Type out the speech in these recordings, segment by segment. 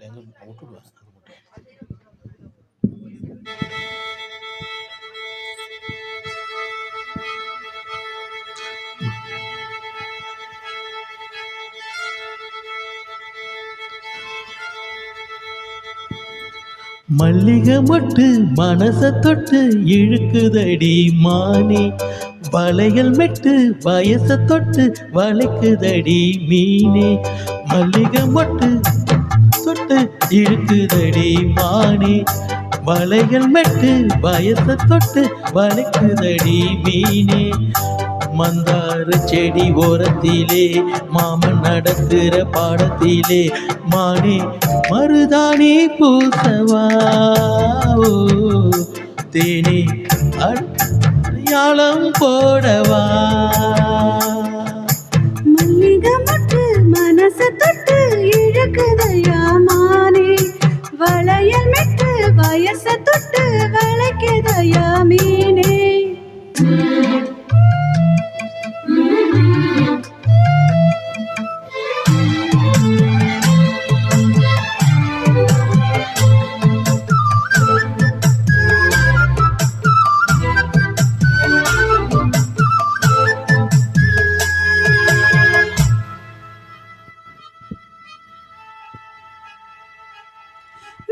எங்க விட்டுடுவேன் அது மட்டும். மல்லிகை மொட்டு மனச தொட்டு இழுக்குதடி மானே, வளையல் மெட்டு வயச தொட்டு வளைக்குதடி மீனே. மல்லிகை மொட்டு தொட்டு இழுக்குதடி மானே, வளையல் மெட்டு வயச தொட்டு வளைக்குதடி மீனே. மந்தார செடி ஓரத்திலே மாமன் நடத்துற பாடத்திலே மானே மருதாணி பூசவா, தேனே அடையாளம் போடவா. மல்லிகை மொட்டு மனச தொட்டு இழுக்குதையா மானே, வளையல் மெட்டு வயச தொட்டு வளைக்குதையா மீனே.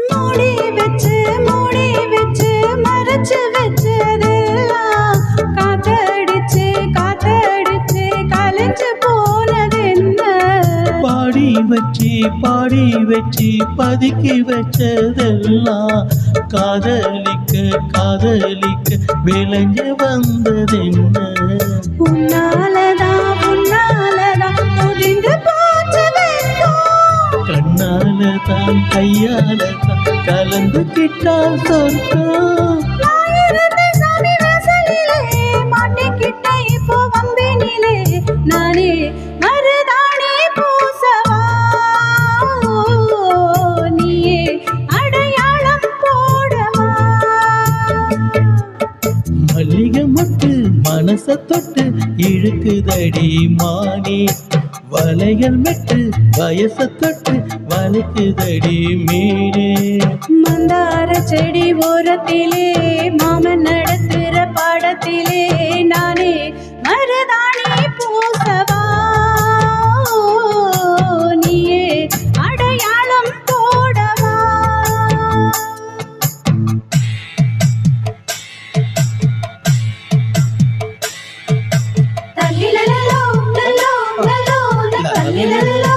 மூடி வச்சு மறைச்சு வச்சதெல்லாம் காத்தடிச்சு கலைஞ்சு போனதென்ன. பாடி வச்சு பதுக்கி வச்சதெல்லாம் காதலிக்க விளைஞ்ச வந்ததென்ன. உன்னாலதான் புதிந்து போச்சு வெட்கம், கண்ணாலதான் கையாலதான் கலந்து கிட்டால் சொர்க்கம். மாட்டிக்கிட்ட இப்போ வம்பினிலே நானே மருதாணி பூசவா, நீயே அடையாளம் போடவா. மல்லிகை மொட்டு மனச தொட்டு இழுக்குதடி மானே, வளையல் மெட்டு வயச தொட்டு வளைக்குதடி மீனே. மந்தார செடி ஓரத்திலே மாமன் நடத்துற பாடத்திலே நானே மருதாணி பூசவா, நீயே அடையாளம் போடவா. தல்லிலலோ லலோ லலோ தல்லிலலோ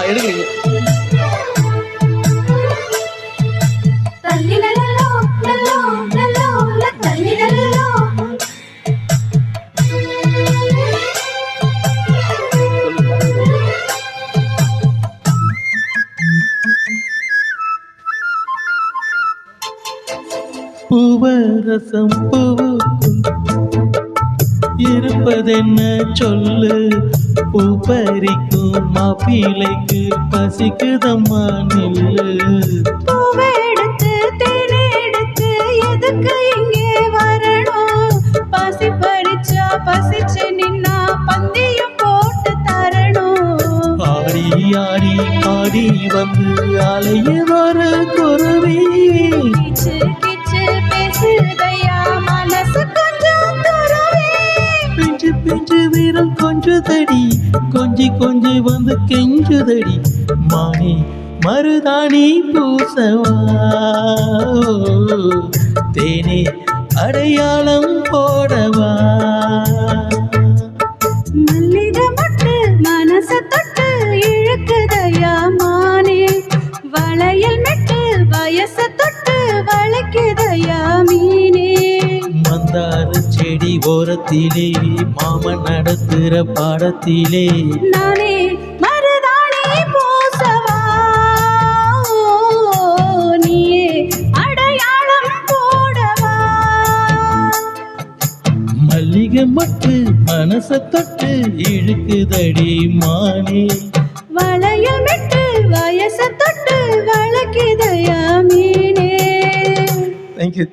எடுக்கிறீங்க. தல்லிலலோ லலோ லலோ தல்லிலலோ. பூவரசம் பூவுக்குள் இருப்பதென்ன சொல்லு, பூ பறிக்கும் மாப்பிளைக்கு பசிக்குதம்மா நில்லு. பூவெடுத்து தேனெடுத்து எதுக்கு இங்கே வரணும், பசி பறிச்சா பசிச்சு நின்னா பந்தியும் போட்டு தரணும். ஆடி ஆடி ஆடி வந்து அலையுதொரு குருவி, கிச்சு கிச்சு பேசுதையா மனசு கொஞ்சம் துருவி. பிஞ்சு வீரம் கொஞ்சுதடி கொஞ்சி வந்து கெஞ்சுதடி மானே மருதாணி பூசவா, தேனே அடையாளம் போடவா. மல்லிகை மொட்டு மனச தொட்டு இழுக்குதையா மானே, வளையல் மெட்டு வயச தொட்டு வளைக்குதையா மீனே. மந்தார செடி ஓரத்திலே மாமன் நடத்துற பாடத்திலே நானே மருதாணி பூசவா, நீயே அடையாளம் போடவா. மல்லிகை மொட்டு மனச தொட்டு இழுக்குதடி மானே, வளையல் மெட்டு வயச தொட்டு வளைக்குதையா மீனே. தேங்க்யூ.